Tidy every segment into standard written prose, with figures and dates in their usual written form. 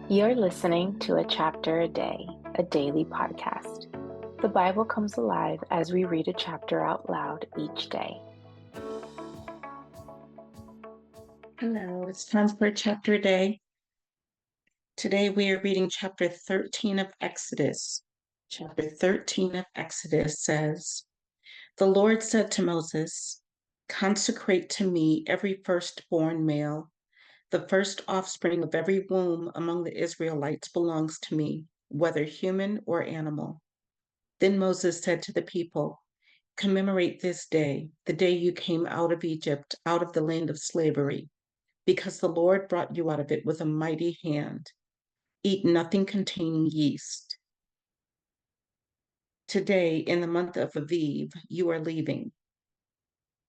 You're listening to A Chapter a Day, a daily podcast. The Bible comes alive as we read a chapter out loud each day. Hello, it's time for chapter a day. Today we are reading chapter 13 of Exodus. Chapter 13 of Exodus says, "The Lord said to Moses, 'Consecrate to me every firstborn male. The first offspring of every womb among the Israelites belongs to me, whether human or animal.' Then Moses said to the people, 'Commemorate this day, the day you came out of Egypt, out of the land of slavery, because the Lord brought you out of it with a mighty hand. Eat nothing containing yeast. Today, in the month of Aviv, you are leaving,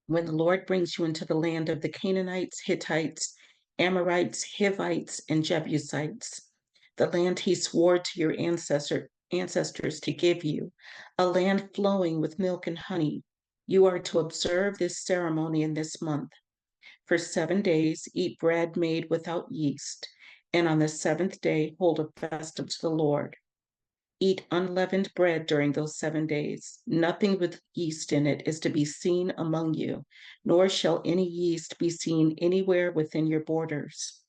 when the Lord brings you into the land of the Canaanites, Hittites, Amorites, Hivites, and Jebusites, the land he swore to your ancestors to give you, a land flowing with milk and honey. You are to observe this ceremony in this month. For 7 days, eat bread made without yeast, and on the seventh day, hold a festival to the Lord. Eat unleavened bread during those 7 days. Nothing with yeast in it is to be seen among you, nor shall any yeast be seen anywhere within your borders.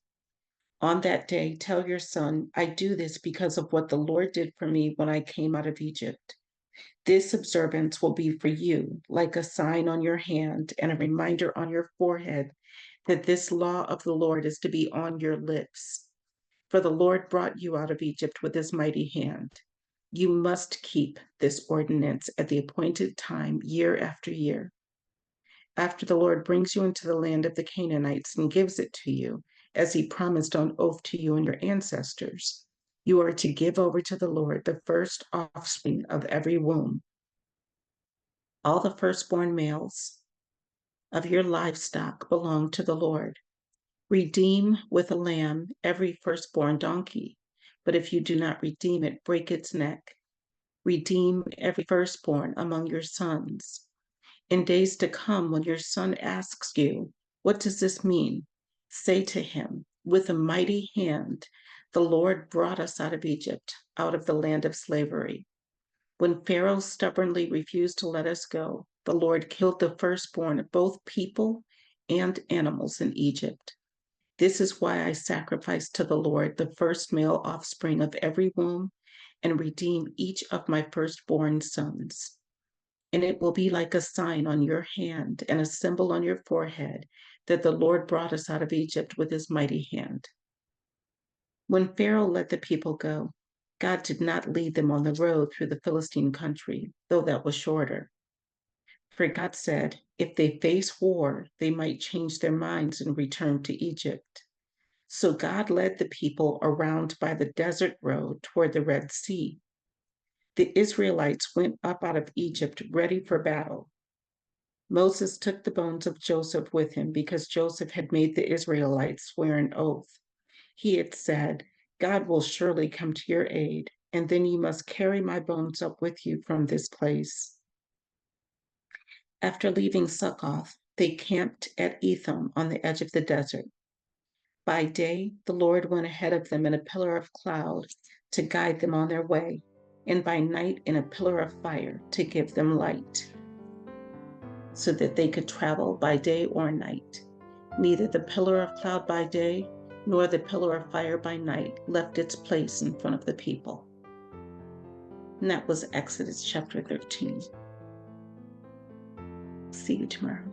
On that day, tell your son, 'I do this because of what the Lord did for me when I came out of Egypt.' This observance will be for you like a sign on your hand and a reminder on your forehead that this law of the Lord is to be on your lips. For the Lord brought you out of Egypt with his mighty hand. You must keep this ordinance at the appointed time year after year. After the Lord brings you into the land of the Canaanites and gives it to you, as he promised on oath to you and your ancestors, you are to give over to the Lord the first offspring of every womb. All the firstborn males of your livestock belong to the Lord. Redeem with a lamb every firstborn donkey, but if you do not redeem it, break its neck. Redeem every firstborn among your sons. In days to come, when your son asks you, 'What does this mean?' say to him, 'With a mighty hand, the Lord brought us out of Egypt, out of the land of slavery. When Pharaoh stubbornly refused to let us go, the Lord killed the firstborn of both people and animals in Egypt. This is why I sacrifice to the Lord the first male offspring of every womb and redeem each of my firstborn sons. And it will be like a sign on your hand and a symbol on your forehead that the Lord brought us out of Egypt with his mighty hand.' When Pharaoh let the people go, God did not lead them on the road through the Philistine country, though that was shorter. For God said, if they face war, they might change their minds and return to Egypt. So God led the people around by the desert road toward the Red Sea. The Israelites went up out of Egypt ready for battle. Moses took the bones of Joseph with him because Joseph had made the Israelites swear an oath. He had said, 'God will surely come to your aid, and then you must carry my bones up with you from this place.' After leaving Succoth, they camped at Etham on the edge of the desert. By day, the Lord went ahead of them in a pillar of cloud to guide them on their way, and by night in a pillar of fire to give them light, so that they could travel by day or night. Neither the pillar of cloud by day nor the pillar of fire by night left its place in front of the people." And that was Exodus chapter 13. See you tomorrow.